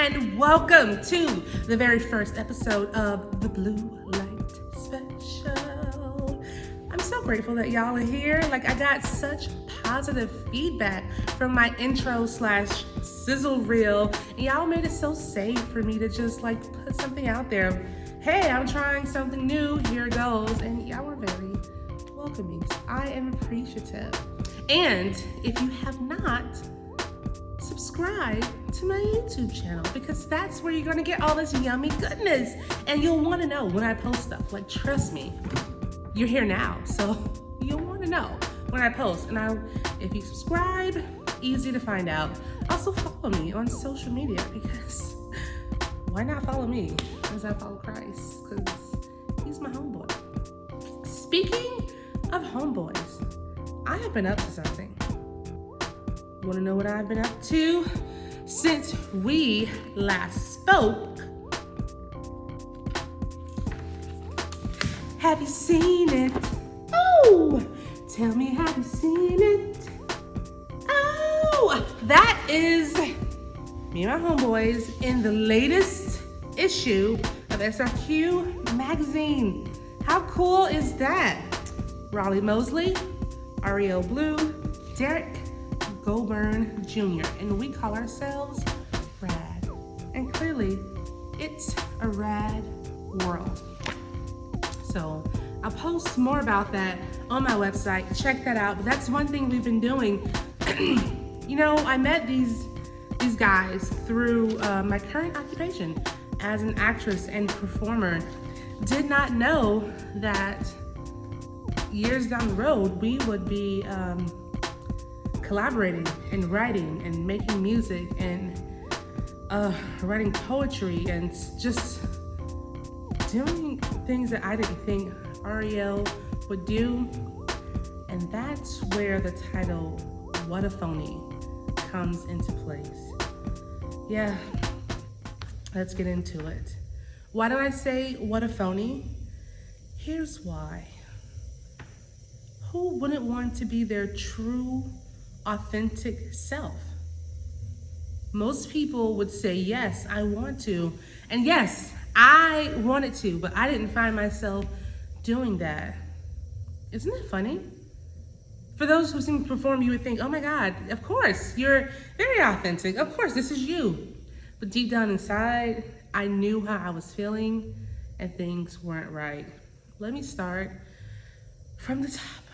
and welcome to the very first episode of the Blue Light Special. I'm so grateful that y'all are here. I got such positive feedback from my intro/sizzle reel, and y'all made it so safe for me to just put something out there. Hey, I'm trying something new, here it goes, and y'all were very welcoming. So I am appreciative. And if you have not, subscribe to my YouTube channel, because that's where you're gonna get all this yummy goodness, and you'll want to know when I post stuff. Trust me, you're here now, so you'll want to know when I post. And if you subscribe, easy to find out. Also follow me on social media, because why not follow me as I follow Christ, because he's my homeboy. Speaking of homeboys, I have been up to something. Want to know what I've been up to since we last spoke? Have you seen it? Oh, tell me, have you seen it? Oh, that is me and my homeboys in the latest issue of SRQ magazine. How cool is that? Raleigh Mosley, Ariel Blue, Derek Goburn Jr., and we call ourselves Rad. And clearly, it's a rad world. So I'll post more about that on my website. Check that out. But that's one thing we've been doing. I met these guys through my current occupation as an actress and performer. Did not know that years down the road we would be collaborating and writing and making music and writing poetry and just doing things that I didn't think Ariel would do. And that's where the title What a Phony comes into place. Yeah, let's get into it. Why do I say what a phony? Here's why. Who wouldn't want to be their true, authentic self? Most people would say, yes, I want to. And yes, I wanted to, but I didn't find myself doing that. Isn't that funny? For those who see me perform, you would think, oh my God, of course, you're very authentic. Of course, this is you. But deep down inside, I knew how I was feeling and things weren't right. Let me start from the top.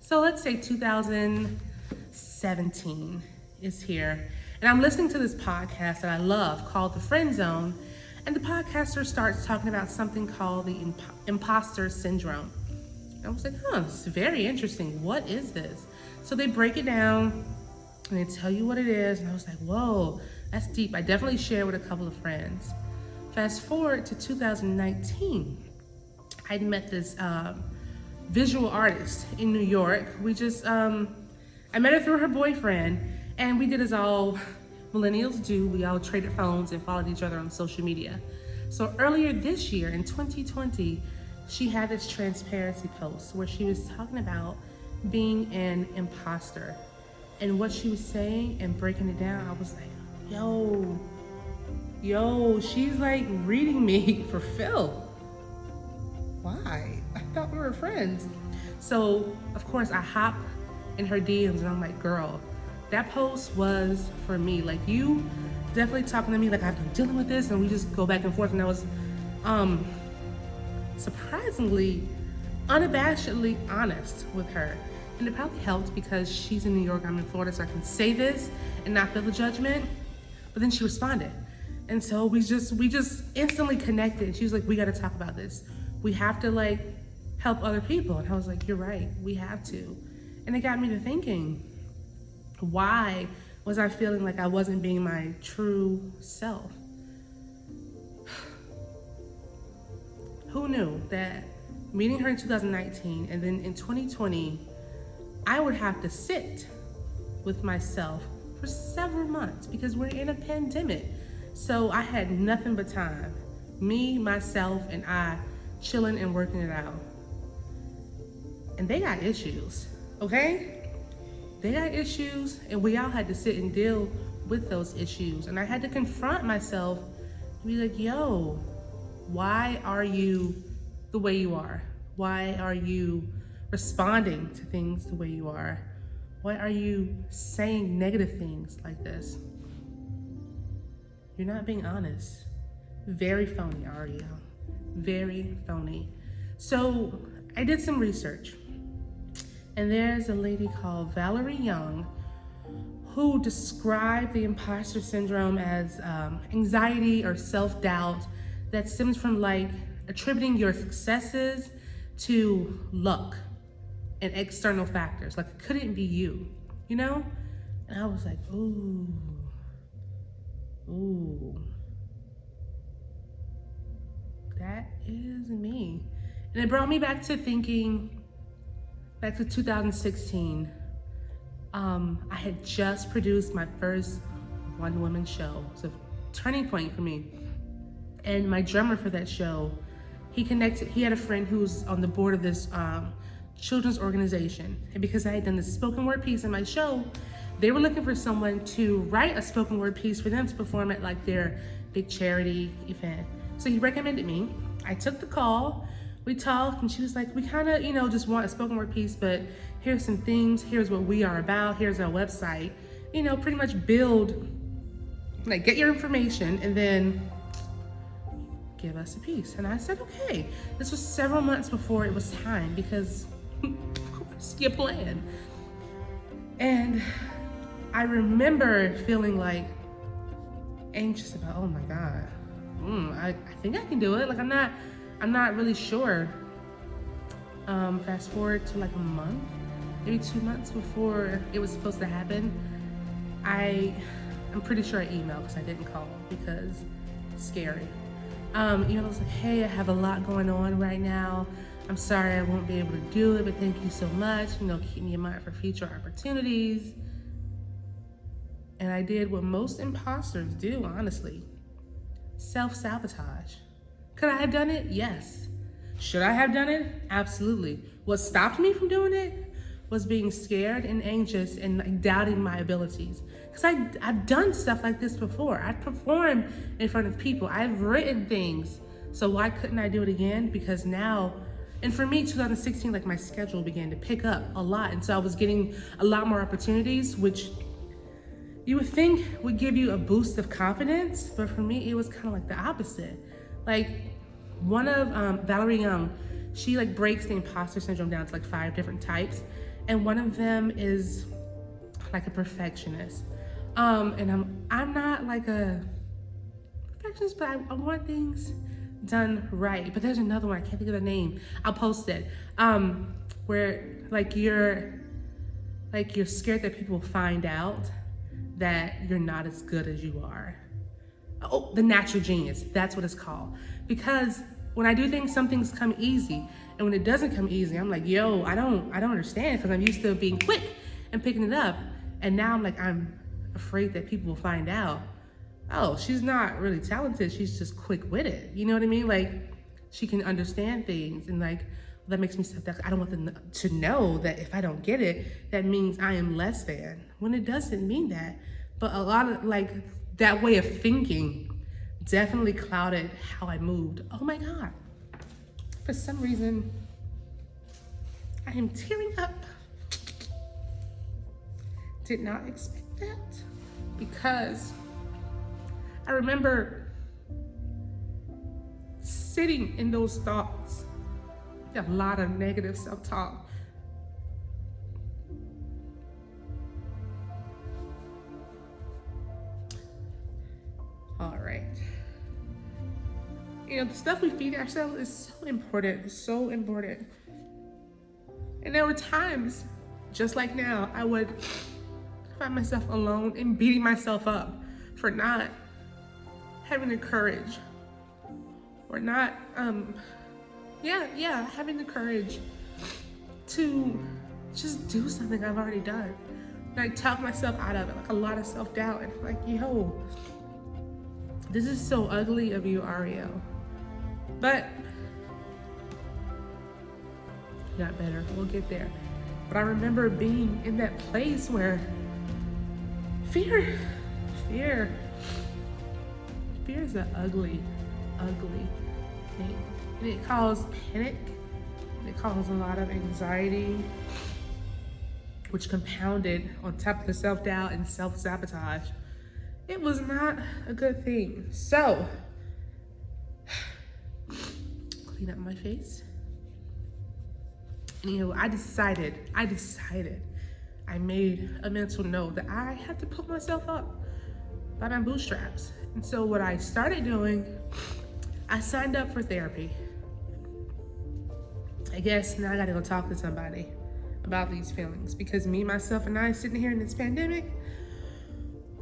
So let's say 2017 is here, and I'm listening to this podcast that I love called The Friend Zone, and the podcaster starts talking about something called the Imposter Syndrome. And I was like, it's very interesting. What is this? So they break it down and they tell you what it is, and I was like, whoa, that's deep. I definitely shared with a couple of friends. Fast forward to 2019, I'd met this visual artist in New York. We just, I met her through her boyfriend, and we did as all millennials do. We all traded phones and followed each other on social media. So earlier this year, in 2020, she had this transparency post where she was talking about being an imposter. And what she was saying and breaking it down, I was like, yo, she's reading me for Phil. Why? I thought we were friends. So, of course, I hop in her DMs and I'm like, girl, that post was for me. You definitely talking to me I've been dealing with this, and we just go back and forth. And I was surprisingly, unabashedly honest with her. And it probably helped because she's in New York, I'm in Florida, so I can say this and not feel the judgment. But then she responded. And so we just instantly connected. She was like, we gotta talk about this. We have to help other people. And I was like, you're right, we have to. And it got me to thinking, why was I feeling like I wasn't being my true self? Who knew that meeting her in 2019 and then in 2020, I would have to sit with myself for several months because we're in a pandemic. So I had nothing but time. Me, myself, and I chilling and working it out. And they got issues, okay? they got issues, and we all had to sit and deal with those issues. And I had to confront myself and be like, yo, why are you the way you are? Why are you responding to things the way you are? Why are you saying negative things like this? You're not being honest. Very phony, Ariel. Very phony. So I did some research, and there's a lady called Valerie Young who described the imposter syndrome as anxiety or self-doubt that stems from like attributing your successes to luck and external factors. Like, it couldn't be you, you know? And I was like, ooh. That is me. And it brought me back to thinking, back to 2016. I had just produced my first one-woman show. It was a turning point for me. And my drummer for that show, he had a friend who was on the board of this children's organization. And because I had done this spoken word piece in my show, they were looking for someone to write a spoken word piece for them to perform at like their big charity event. So he recommended me. I took the call, we talked, and she was like, we kind of, just want a spoken word piece, but here's some things, here's what we are about, here's our website, pretty much build, like get your information and then give us a piece. And I said, okay. This was several months before it was time because of course you plan. And I remember feeling like anxious about, oh my God, I think I can do it. Like I'm not really sure. Fast forward to like a month, maybe 2 months before it was supposed to happen, I'm pretty sure I emailed because I didn't call because it's scary. I was like, hey, I have a lot going on right now. I'm sorry I won't be able to do it, but thank you so much. Keep me in mind for future opportunities. And I did what most imposters do, honestly. Self-sabotage. Could I have done it? Yes. Should I have done it? Absolutely. What stopped me from doing it was being scared and anxious and like doubting my abilities. Because I've done stuff like this before. I've performed in front of people. I've written things. So why couldn't I do it again? Because now, and for me, 2016, like my schedule began to pick up a lot. And so I was getting a lot more opportunities, which you would think would give you a boost of confidence. But for me, it was kind of like the opposite. Like one of Valerie Young, she like breaks the imposter syndrome down to like 5 different types. And one of them is like a perfectionist. And I'm not like a perfectionist, but I want things done right. But there's another one, I can't think of the name. I'll post it. Where like you're scared that people will find out that you're not as good as you are. Oh, the natural genius, that's what it's called. Because when I do things, some things come easy. And when it doesn't come easy, I'm like, yo, I don't understand, because I'm used to being quick and picking it up. And now I'm afraid that people will find out, oh, she's not really talented, she's just quick-witted. You know what I mean? Like, she can understand things, and like, that makes me self-doubt. I don't want them to know that if I don't get it, that means I am less than, when it doesn't mean that. But a lot of like, that way of thinking definitely clouded how I moved. Oh my God. For some reason, I am tearing up. Did not expect that, because I remember sitting in those thoughts, a lot of negative self-talk. All right. The stuff we feed ourselves is so important, so important. And there were times, just like now, I would find myself alone and beating myself up for not having the courage, or not, having the courage to just do something I've already done. Like, talk myself out of it, like a lot of self-doubt, and like, yo, this is so ugly of you, Ariel. But got better, we'll get there. But I remember being in that place where fear, fear, fear is an ugly, ugly thing. And it caused panic, and it caused a lot of anxiety, which compounded on top of the self-doubt and self-sabotage. It was not a good thing. So, clean up my face. And I made a mental note that I had to pull myself up by my bootstraps. And so what I started doing, I signed up for therapy. I guess now I gotta go talk to somebody about these feelings, because me, myself, and I sitting here in this pandemic,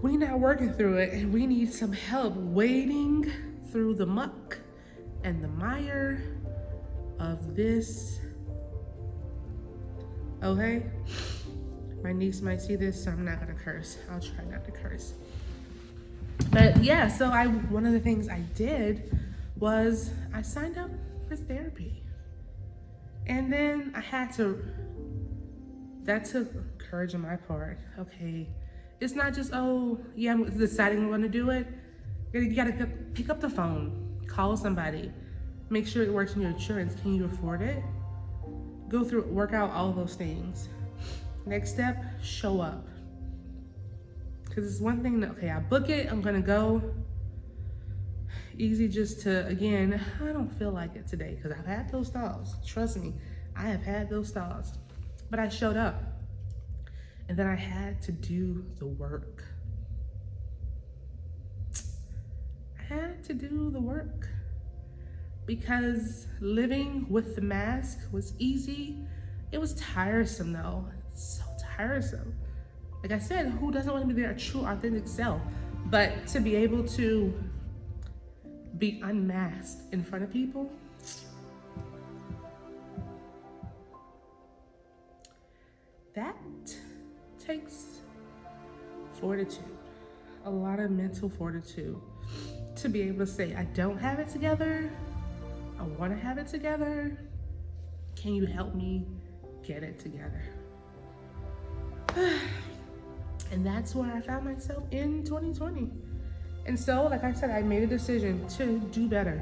we not working through it, and we need some help wading through the muck and the mire of this. Okay? My niece might see this, so I'm not gonna curse. I'll try not to curse. But yeah, so one of the things I did was I signed up for therapy. And then that took courage on my part. Okay, it's not just, oh, yeah, I'm deciding I'm gonna do it. You gotta pick up the phone, call somebody, make sure it works in your insurance. Can you afford it? Go through, work out all those things. Next step, show up. Because it's one thing that, okay, I book it, I'm gonna go. Easy just to, again, I don't feel like it today, because I've had those thoughts. Trust me, I have had those thoughts. But I showed up. And then I had to do the work. I had to do the work. Because living with the mask was easy. It was tiresome though. So tiresome. Like I said, who doesn't want to be their true, authentic self? But to be able to be unmasked in front of people, that takes fortitude, a lot of mental fortitude, to be able to say, I don't have it together, I want to have it together, can you help me get it together? And that's where I found myself in 2020. And so, like I said, I made a decision to do better.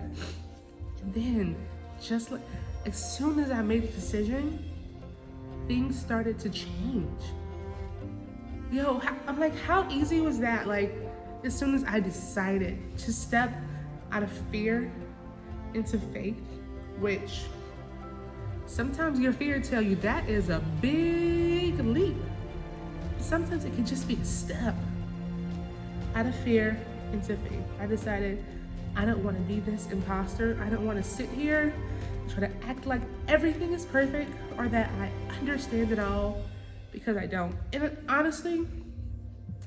And then, just like, as soon as I made the decision, things started to change. I'm like, how easy was that? Like, as soon as I decided to step out of fear into faith, which sometimes your fear tell you that is a big leap. Sometimes it can just be a step out of fear into faith. I decided I don't want to be this imposter. I don't want to sit here and try to act like everything is perfect or that I understand it all, because I don't. And honestly,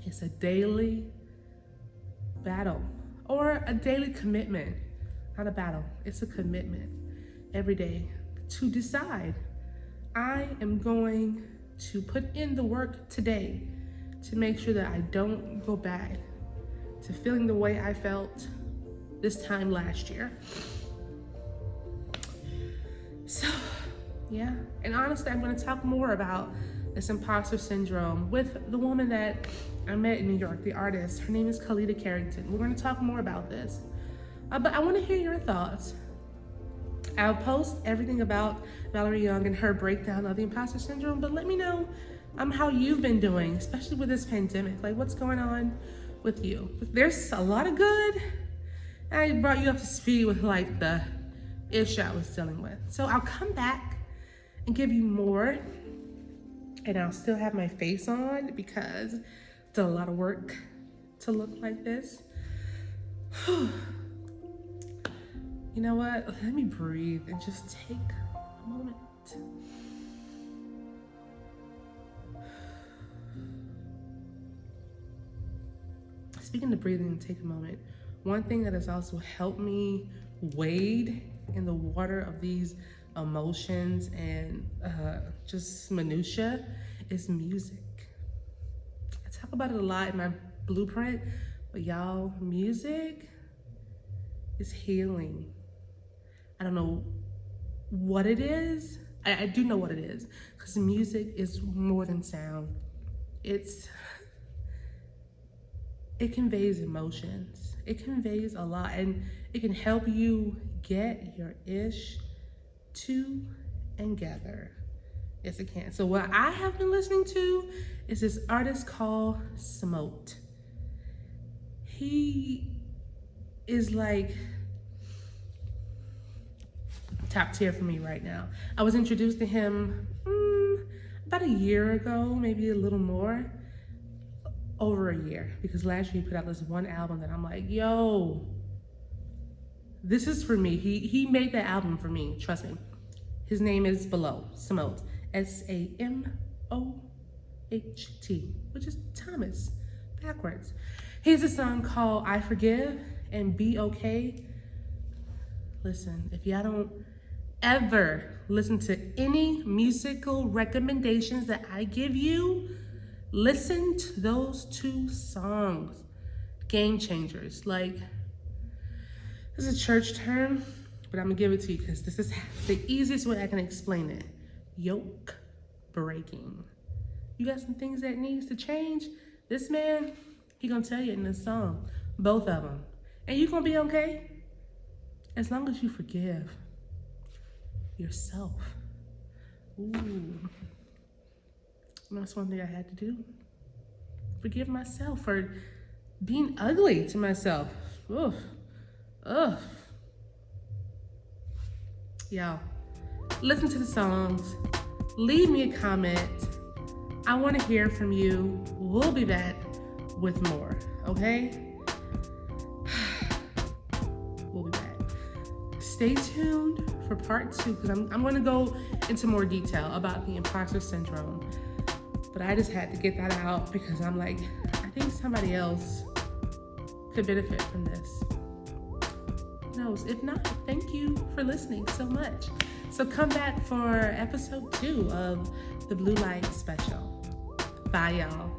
it's a daily battle or a daily commitment. Not a battle, it's a commitment every day to decide I am going to put in the work today to make sure that I don't go back to feeling the way I felt this time last year. So, yeah. And honestly, I'm going to talk more about this imposter syndrome with the woman that I met in New York, the artist. Her name is Kalita Carrington. We're going to talk more about this. But I want to hear your thoughts. I'll post everything about Valerie Young and her breakdown of the imposter syndrome, but let me know how you've been doing, especially with this pandemic. Like, what's going on with you? There's a lot of good. I brought you up to speed with like the issue I was dealing with. So I'll come back and give you more, and I'll still have my face on because it's a lot of work to look like this. You know what? Let me breathe and just take a moment. Speaking of breathing and take a moment, one thing that has also helped me wade in the water of these emotions and just minutia is music. I talk about it a lot in my blueprint, but y'all, music is healing. I don't know what it is, I do know what it is, because music is more than sound. It conveys emotions. It conveys a lot, and it can help you get your ish to and gather. Yes, it can. So what I have been listening to is this artist called Smote. He is like top tier for me right now. I was introduced to him about a year ago, maybe a little more, over a year, because last year he put out this one album that I'm like, yo, this is for me. He made that album for me, trust me. His name is Smote, Samoht, which is Thomas, backwards. He has a song called I Forgive and Be Okay. Listen, if y'all don't ever listen to any musical recommendations that I give you, listen to those two songs. Game changers. Like, this is a church term, but I'm gonna give it to you because this is the easiest way I can explain it. Yoke breaking. You got some things that needs to change. This man, he gonna tell you in this song, both of them. And you gonna be okay as long as you forgive yourself. Ooh, that's one thing I had to do. Forgive myself for being ugly to myself. Ugh. Y'all, listen to the songs. Leave me a comment. I want to hear from you. We'll be back with more, okay? We'll be back. Stay tuned for part 2, because I'm going to go into more detail about the Imposter Syndrome. But I just had to get that out because I'm like, I think somebody else could benefit from this. Who knows? If not, thank you for listening so much. So come back for episode 2 of the Blue Light Special. Bye, y'all.